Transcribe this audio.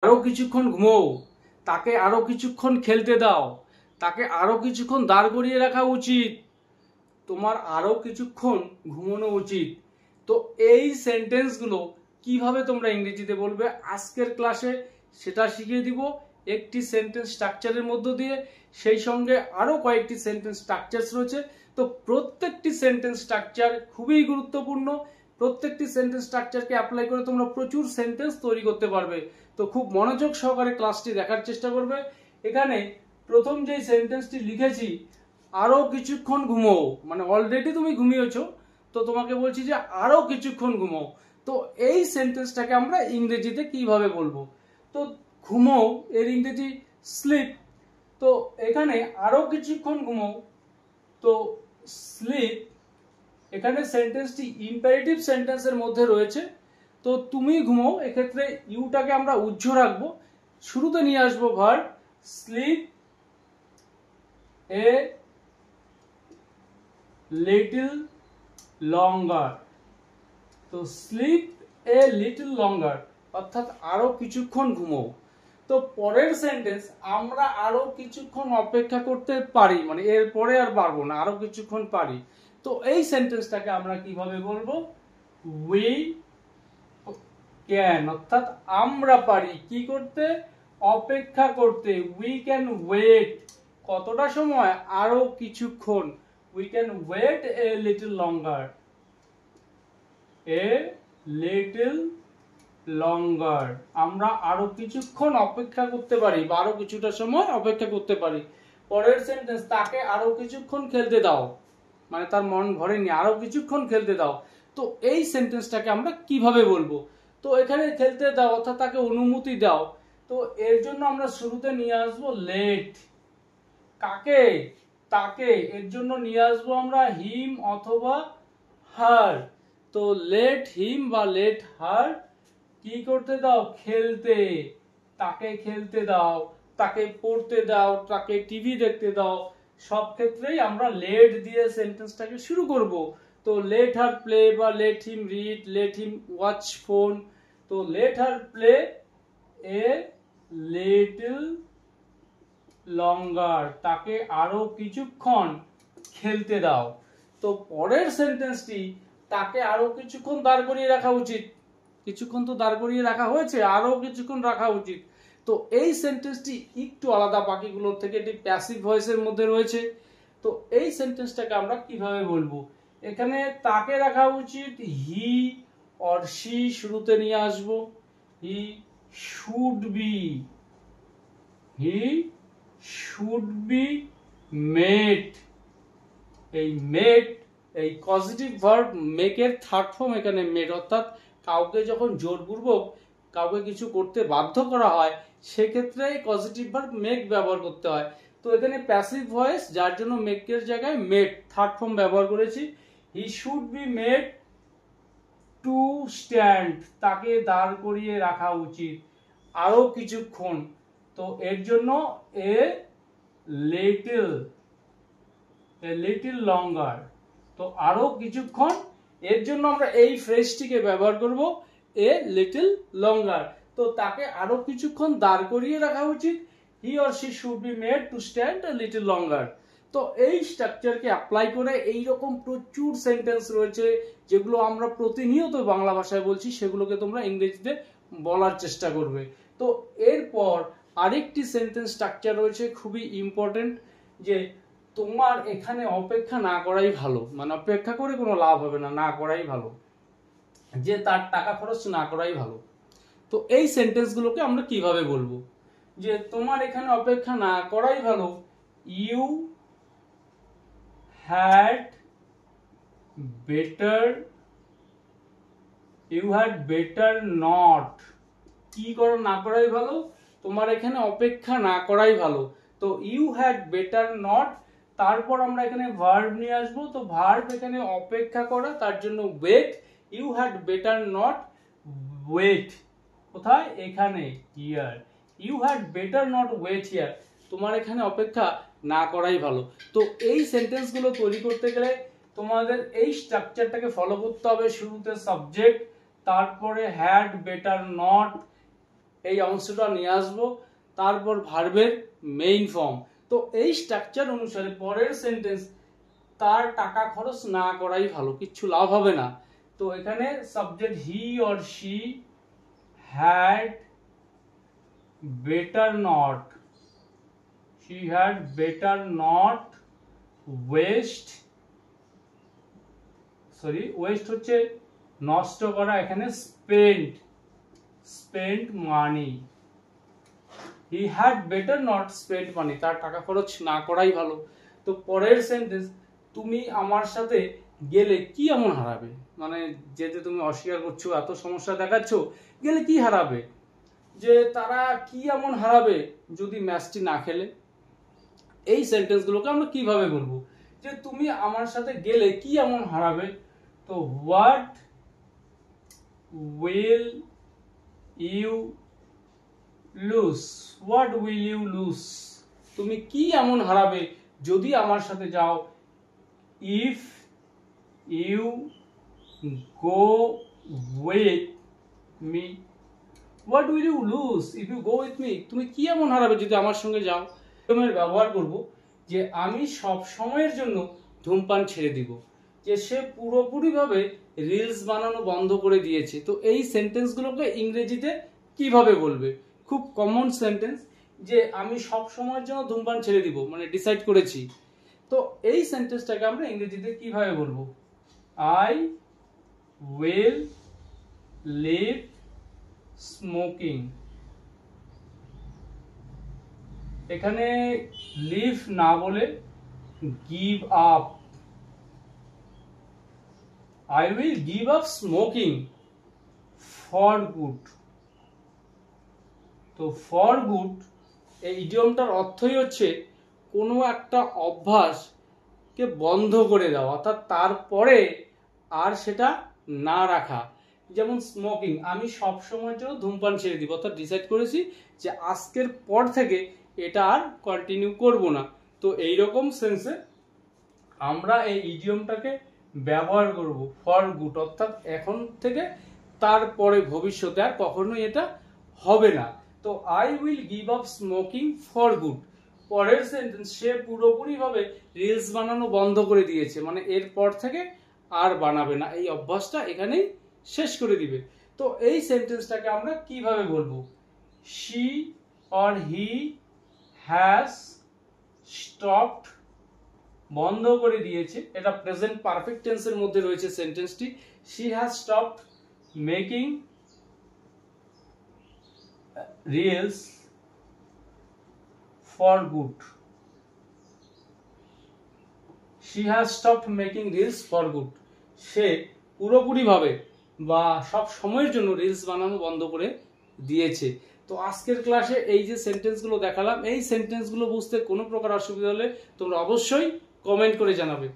আরো কিছুক্ষণ ঘুমোও, তাকে আরো কিছুক্ষণ খেলতে দাও, তাকে আরো কিছুক্ষণ দাঁড় করিয়ে রাখা উচিত, তোমার আরো কিছুক্ষণ ঘুমানো উচিত। তো এই সেন্টেন্সগুলো কিভাবে তোমরা ইংরেজিতে বলবে আজকের ক্লাসে সেটা শিখিয়ে দিব একটি সেন্টেন্স স্ট্রাকচারের মধ্য দিয়ে। সেই সঙ্গে আরো কয়েকটি সেন্টেন্স স্ট্রাকচারস রয়েছে। তো প্রত্যেকটি সেন্টেন্স স্ট্রাকচার খুবই গুরুত্বপূর্ণ। প্রত্যেকটি সেন্টেন্স স্ট্রাকচারকে অ্যাপ্লাই করে তোমরা প্রচুর সেন্টেন্স তৈরি করতে পারবে। তো খুব মনোযোগ সহকারে ক্লাসটি দেখার চেষ্টা করবে। এখানে প্রথম যে সেন্টেন্সটি লিখেছি, আরো কিছুক্ষণ ঘুমোও, মানে অলরেডি তুমি ঘুমিয়েছো, তো তোমাকে বলছি যে আরো কিছুক্ষণ ঘুমোও। তো এই সেন্টেন্সটাকে আমরা ইংরেজিতে কিভাবে বলবো? তো ঘুমোও এর ইংরেজি স্লিপ। তো এখানে আরো কিছুক্ষণ ঘুমোও, তো স্লিপ এখানে সেন্টেন্সটি ইম্পারেটিভ সেন্টেন্সের মধ্যে রয়েছে। তো তুমি ঘুমোও, এক্ষেত্রে ইউটাকে আমরা উজ্জ্ব রাখবো, শুরুতে নিয়ে আসবো verb sleep a little longer. তো স্লিপ এ লিটল লঙ্গার অর্থাৎ আরো কিছুক্ষণ ঘুমো। তো পরের সেন্টেন্স আমরা আরো কিছুক্ষণ অপেক্ষা করতে পারি, মানে এরপরে আর পারবো না, আরো কিছুক্ষণ পারি। তো এই সেন্টেন্সটাকে আমরা কিভাবে বলবো? উই ক্যান, অর্থাৎ আমরা পারি কি করতে? অপেক্ষা করতে। উই ক্যান ওয়েট, কতটা সময়? আরো কিছুক্ষণ। We can wait a little longer, a little longer, আমরা আরো কিছুক্ষণ অপেক্ষা করতে পারি বা আরো কিছুটা সময় অপেক্ষা করতে পারি। পরের সেন্টেন্স তাকে আরো কিছুক্ষণ খেলতে দাও, মানে তার মন ভরেনি, আরো কিছুক্ষণ খেলতে দাও। তো এই সেন্টেন্সটাকে আমরা কিভাবে বলবো? তো এখানে খেলতে দাও অর্থাৎ তাকে অনুমতি দাও। তো এর জন্য আমরা শুরুতে নিয়ে আসবো লেট। কাকে? তাকে। এর জন্য নিয়ে আসবো আমরা হিম অথবা হার। তো লেট হিম বা লেট হার কি করতে দাও? খেলতে। তাকে খেলতে দাও, তাকে পড়তে দাও, তাকে টিভি দেখতে দাও। সব ক্ষেত্রেই আমরা লেট দিয়ে সেন্টেন্সটাকে শুরু করব। তো লেট হার প্লে বা let him read, let him watch phone. তো let her play a little longer, তাকে আরো কিছুক্ষণ খেলতে দাও। তো পরের সেন্টেন্সটি তাকে আরো কিছুক্ষণ দাঁড় করিয়ে রাখা উচিত। কিছুক্ষণ তো দাঁড় করিয়ে রাখা হয়েছে, আরো কিছুক্ষণ রাখা উচিত। তো এই সেন্টেন্সটি একটু আলাদা বাকিগুলোর থেকে, এটি প্যাসিভ ভয়েসের মধ্যে রয়েছে। তো এই সেন্টেন্সটাকে আমরা কিভাবে বলবো? এখানে তাকে রাখা উচিত হি অর শি, শুরুতে নিয়ে আসবো he should be, he should be made. এই মেড, এই পজিটিভ ভার্ব মেকের থার্ড ফর্ম এখানে মেড, অর্থাৎ কাউকে যখন জোরপূর্বক কাউকে কিছু করতে বাধ্য করা হয় সেক্ষেত্রে পজিটিভ ভার্ব মেক ব্যবহার করতে হয়। তো এখানে প্যাসিভ ভয়েস, যার জন্য মেকের জায়গায় মেড থার্ড ফর্ম ব্যবহার করেছি। He should be made to stand, তাকে দাঁড় করিয়ে রাখা উচিত আরো কিছুক্ষণ। তো এর জন্য a little, A little longer, তো আরো কিছুক্ষণ। এর জন্য আমরা এই ফ্রেজটিকে ব্যবহার করব এ লিটল লঙ্গার। তো তাকে আরো কিছুক্ষণ দাঁড় করিয়ে রাখা উচিত, he or she should be made to stand A little longer. তো এই স্ট্রাকচারকে অ্যাপ্লাই করে এই রকম প্রচুর সেন্টেন্স রয়েছে যেগুলো আমরা প্রতিনিয়ত বাংলা ভাষায় বলছি, সেগুলোকে তোমরা ইংরেজিতে বলার চেষ্টা করবে। তো এরপর আরেকটি সেন্টেন্স স্ট্রাকচার রয়েছে খুবই ইম্পর্টেন্ট, যে তোমার এখানে অপেক্ষা না করাই ভালো, মানে অপেক্ষা করে কোনো লাভ হবে না, না করাই ভালো, যে তার টাকা খরচ না করাই ভালো। তো এই সেন্টেন্সগুলোকে আমরা কিভাবে বলবো? যে তোমার এখানে অপেক্ষা না করাই ভালো, you had better, you had better not. কি করো? না করাই ভালো, তোমার এখানে অপেক্ষা না করাই ভালো। তো ইউ হ্যাড বেটার নট, তারপর আমরা এখানে ভার্ব নিয়ে আসবো। তো ভার্ব এখানে অপেক্ষা করা, তার জন্য wait. You had better not wait, কোথায়? এখানে, here. You had better not wait here, তোমার এখানে অপেক্ষা না করাই ভালো। তো এই সেন্টেন্সগুলো তৈরি করতে গেলে তোমাদের এই স্ট্রাকচারটাকে ফলো করতে হবে। শুরুতে সাবজেক্ট, তারপরে হ্যাড বেটার নট, এই অংশটা নিয়ে আসবো, তারপর ভার্বের মেইন ফর্ম। তো এই স্ট্রাকচার অনুসারে পরের সেন্টেন্স তার টাকা খরচ না করাই ভালো, কিচ্ছু লাভ হবে না। তো এখানে subject he or she had better not, she had better not waste হচ্ছে নষ্ট করা, এখানে spent money, he had better not spent money, তার টাকা খরচ না করাই ভালো। তো পরের সেন্টেন্স, তুমি আমার সাথে গেলে কি এমন হারাবে, মানে যেতে তুমি অস্বীকার করছো, এত সমস্যা দেখাচ্ছ, গেলে কি হারাবে, যে তারা কি এমন হারাবে যদি ম্যাচটি না খেলে। এই সেন্টেন্সগুলোকে আমরা কিভাবে বলবো, যে তুমি আমার সাথে গেলে কি এমন হারাবে। তো what will you lose, what will you lose, তুমি কি এমন হারাবে যদি আমার সাথে যাও। If you go with me, what will you lose if you go with me, তুমি কি এমন হারাবে যদি আমার সঙ্গে যাও। ব্যবহার করব যে আমি সব সময়ের জন্য ধূমপান ছেড়ে দিব, যে সে পুরোপুরিভাবে রিলস বানানো বন্ধ করে দিয়েছে। তো এই সেন্টেন্সগুলোকে ইংরেজিতে কিভাবে বলবে, খুব কমন সেন্টেন্স, যে আমি সব সময়ের জন্য ধূমপান ছেড়ে দিব, মানে ডিসাইড করেছি। তো এই সেন্টেন্সটাকে আমরা ইংরেজিতে কিভাবে বলবো, আই উইল লিভ স্মোকিং। এখানে লিভ না বলে give up, I will give up smoking for good। তো ফর গুড এই ইডিয়মটার অর্থই হচ্ছে কোনো একটা অভ্যাসকে বন্ধ করে দেওয়া, অর্থাৎ তারপরে আর সেটা না রাখা। যেমন স্মোকিং, আমি সব সময়ের জন্য ধূমপান ছেড়ে দিব, অর্থাৎ ডিসাইড করেছি যে আজকের পর থেকে এটা আর কন্টিনিউ করব না। তো এইরকম সেন্সে আমরা এই ইডিয়মটাকে ব্যবহার করব ফর গুড, অর্থাৎ এখন থেকে তারপরে ভবিষ্যতে আর কখনোই এটা হবে না। তো I will give up smoking for good. পরের সেন্টেন্স, সে পুরোপুরিভাবে রিলস বানানো বন্ধ করে দিয়েছে, মানে এরপর থেকে আর বানাবে না, এই অভ্যাসটা এখানেই শেষ করে দিবে। তো এই সেন্টেন্সটাকে আমরা কিভাবে বলবো, she or he has stopped, বন্ধ করে দিয়েছে, এটা প্রেজেন্ট পারফেক্ট টেন্সের মধ্যে রয়েছে সেন্টেন্সটি। She has stopped making reels for good, she has stopped making reels for good, সে পুরোপুরিভাবে বা সব সময়ের জন্য রিলস বানানো বন্ধ করে দিয়েছে। তো আজকের ক্লাসে এই যে সেন্টেন্সগুলো দেখালাম, এই সেন্টেন্সগুলো বুঝতে কোনো প্রকার অসুবিধা হলে তোমরা অবশ্যই কমেন্ট করে জানাবে।